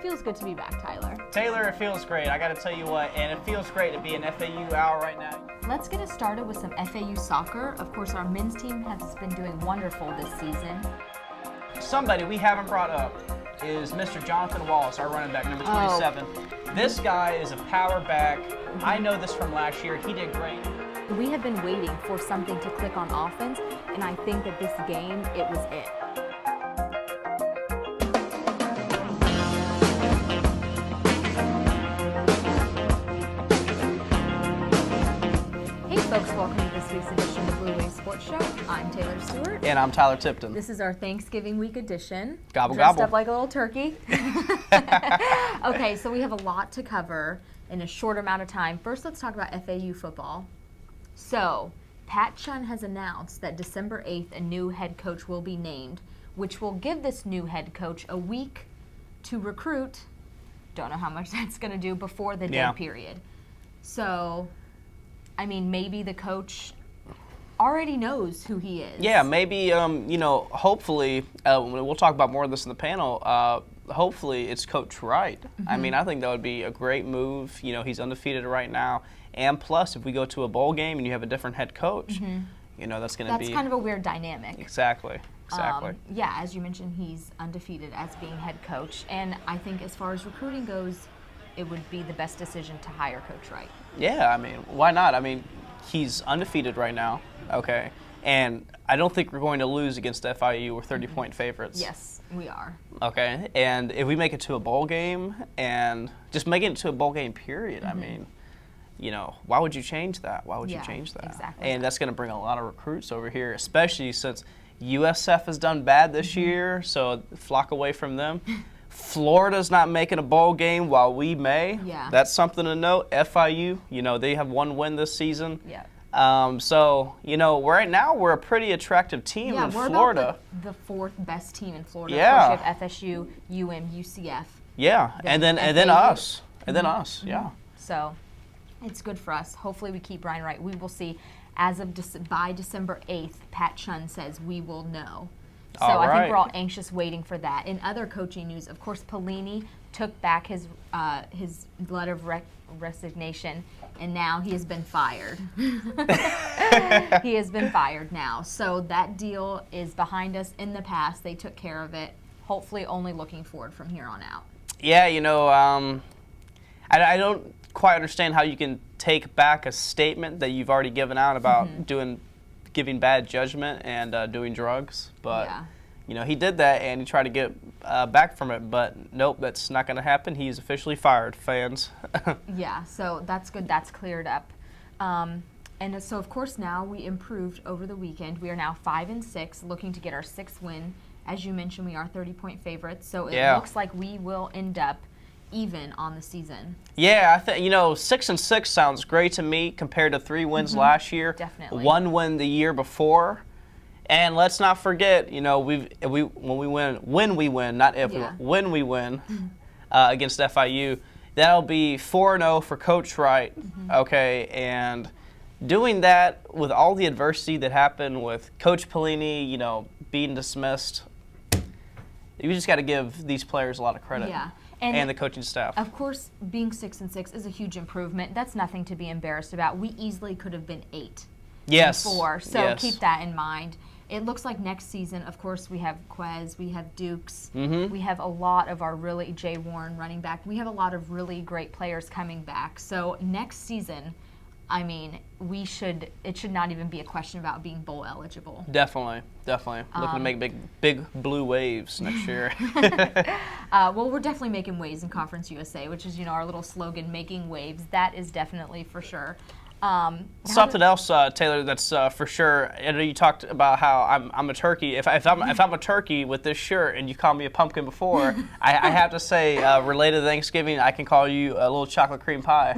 feels good to be back, Tyler. Taylor, it feels great. I got to tell you what, and it feels great to be an FAU Owl right now. Let's get us started with some FAU soccer. Of course, our men's team has been doing wonderful this season. Somebody we haven't brought up is Mr. Jonathan Wallace, our running back, number 27. This guy is a power back. I know this from last year. He did great. We have been waiting for something to click on offense, and I think that this game, it was it. Hey folks, welcome to this week's edition of the Blue Wave Sports Show. I'm Taylor Stewart. And I'm Tyler Tipton. This is our Thanksgiving week edition. Gobble, Dressed gobble. up like a little turkey. Okay, so we have a lot to cover in a short amount of time. First, let's talk about FAU football. So, Pat Chun has announced that December 8th, a new head coach will be named, which will give this new head coach a week to recruit. Don't know how much that's going to do before the dead period. So, I mean, maybe the coach already knows who he is. Yeah, maybe, hopefully, we'll talk about more of this in the panel. Hopefully it's Coach Wright. Mm-hmm. I mean, I think that would be a great move. You know, he's undefeated right now. And plus, if we go to a bowl game and you have a different head coach, that's going to be... That's kind of a weird dynamic. Exactly. Yeah, as you mentioned, he's undefeated as being head coach. And I think as far as recruiting goes, it would be the best decision to hire Coach Wright. Yeah, I mean, why not? I mean, he's undefeated right now, okay? And I don't think we're going to lose against FIU. We're 30-point favorites. Yes, we are. Okay, and if we make it to a bowl game, and just making it to a bowl game, period, I mean, why would you change that? Why would you change that? Exactly. And that's going to bring a lot of recruits over here, especially since USF has done bad this year, so flock away from them. Florida's not making a bowl game while we may. Yeah. That's something to note. FIU, they have one win this season. Yeah. Right now we're a pretty attractive team in Florida. Yeah, we're the fourth best team in Florida. Yeah. Of course, you have FSU, UM, UCF. Yeah, and then us. And then us, yeah. So it's good for us. Hopefully we keep Brian Wright. We will see. As of by December 8th, Pat Chun says we will know. So I think we're all anxious waiting for that. In other coaching news, of course, Pelini took back his letter of resignation, and now he has been fired. He has been fired now. So that deal is behind us. In the past, they took care of it. Hopefully only looking forward from here on out. Yeah, I don't quite understand how you can take back a statement that you've already given out about giving bad judgment and doing drugs, but he did that and he tried to get back from it, but nope, that's not going to happen. He's officially fired, fans. Yeah, so that's good. That's cleared up. And so of course now we improved over the weekend. We are now 5-6, looking to get our 6th win. As you mentioned, we are 30-point favorites, so it looks like we will end up even on the season. Yeah, I think 6-6 sounds great to me compared to 3 wins last year. Definitely. 1 win the year before, and let's not forget, when we win against FIU, that'll be 4-0 for Coach Wright. Okay, and doing that with all the adversity that happened with Coach Pelini, being dismissed, you just got to give these players a lot of credit. Yeah. And the coaching staff. Of course, being 6-6 is a huge improvement. That's nothing to be embarrassed about. We easily could have been 8 before, so keep that in mind. It looks like next season, of course, we have Quez, we have Dukes, we have a lot of our really, Jay Warren running back. We have a lot of really great players coming back. So next season, I mean, it should not even be a question about being bowl eligible. Definitely. Looking to make big blue waves next year. Well, we're definitely making waves in Conference USA, which is, our little slogan, making waves. That is definitely for sure. Something else, Taylor, that's for sure. I know you talked about how I'm a turkey. If I'm a turkey with this shirt and you called me a pumpkin before, I have to say, related to Thanksgiving, I can call you a little chocolate cream pie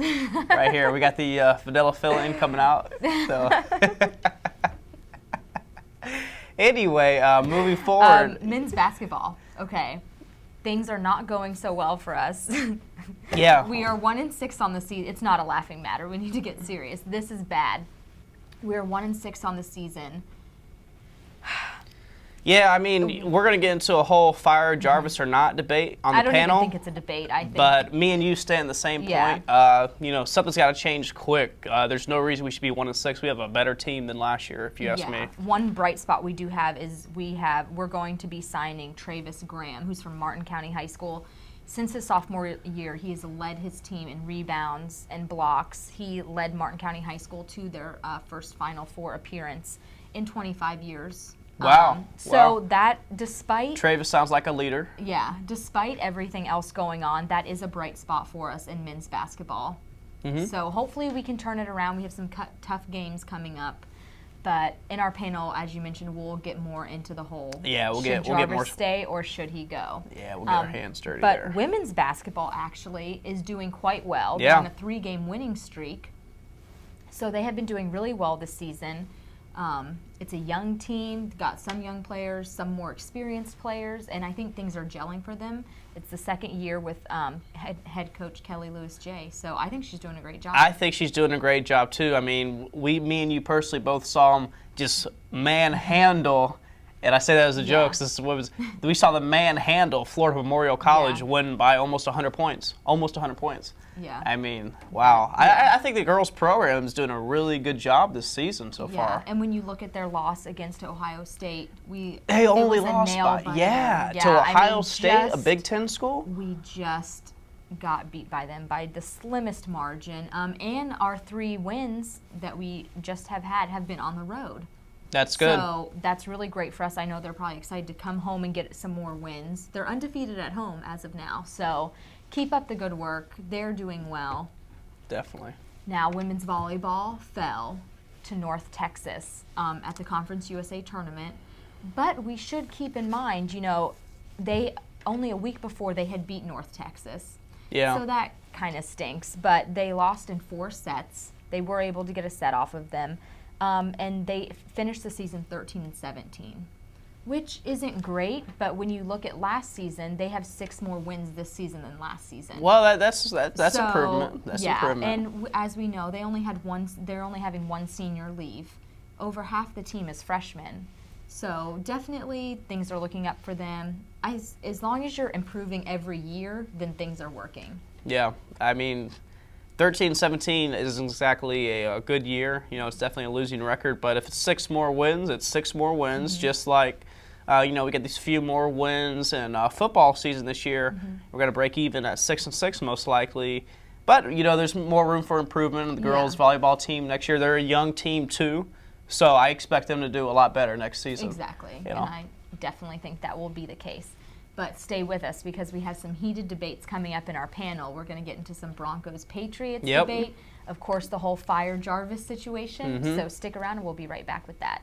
right here. We got the vanilla filling coming out. So. Anyway, moving forward. Men's basketball. Okay. Things are not going so well for us. Yeah. We are 1-6 on the season. It's not a laughing matter. We need to get serious. This is bad. We're 1-6 on the season. Yeah, I mean, we're going to get into a whole fire Jarvis or not debate on the panel. I don't even think it's a debate. I think. But me and you stay on the same point. You know, something's got to change quick. There's no reason we should be 1-6. We have a better team than last year, if you ask me. One bright spot we do have is we're going to be signing Travis Graham, who's from Martin County High School. Since his sophomore year, he has led his team in rebounds and blocks. He led Martin County High School to their first Final Four appearance in 25 years. Wow. So that, despite... Travis sounds like a leader. Yeah. Despite everything else going on, that is a bright spot for us in men's basketball. So hopefully we can turn it around. We have some tough games coming up. But in our panel, as you mentioned, we'll get more into the whole. Yeah, we'll get Jarvis more. Stay or should he go? Yeah, we'll get our hands dirty but there. Women's basketball actually is doing quite well. Yeah. They're on a 3-game winning streak. So they have been doing really well this season. It's a young team, got some young players, some more experienced players, and I think things are gelling for them. It's the second year with head coach Kelly Lewis J. So I think she's doing a great job. I think she's doing a great job too. I mean, me and you personally both saw them just manhandle, and I say that as a joke. This is what we saw the manhandle Florida Memorial College win by almost 100 points. Almost 100 points. Yeah. I mean, wow. I think the girls' program is doing a really good job this season so far. And when you look at their loss against Ohio State, they only lost by to Ohio State, a Big Ten school. We just got beat by them by the slimmest margin. And our 3 wins that we just have been on the road. That's good. So that's really great for us. I know they're probably excited to come home and get some more wins. They're undefeated at home as of now. So keep up the good work. They're doing well. Definitely. Now, women's volleyball fell to North Texas at the Conference USA tournament. But we should keep in mind, you know, they only a week before they had beat North Texas. Yeah. So that kind of stinks. But they lost in 4 sets. They were able to get a set off of them. And they finished the season 13-17, which isn't great. But when you look at last season, they have 6 more wins this season than last season. Well, that's improvement. That's improvement. And as we know, they're only having 1 senior leave. Over half the team is freshmen. So definitely things are looking up for them. As long as you're improving every year, then things are working. Yeah, I mean, 13-17 isn't exactly a good year. You know, it's definitely a losing record. But if it's 6 more wins, it's 6 more wins. Just like, you know, we get these few more wins in football season this year. We're going to break even at 6-6 most likely. But, you know, there's more room for improvement in the girls' volleyball team next year. They're a young team, too. So I expect them to do a lot better next season. Exactly. You know? And I definitely think that will be the case. But stay with us because we have some heated debates coming up in our panel. We're going to get into some Broncos-Patriots debate. Of course, the whole Fire Jarvis situation. So stick around and we'll be right back with that.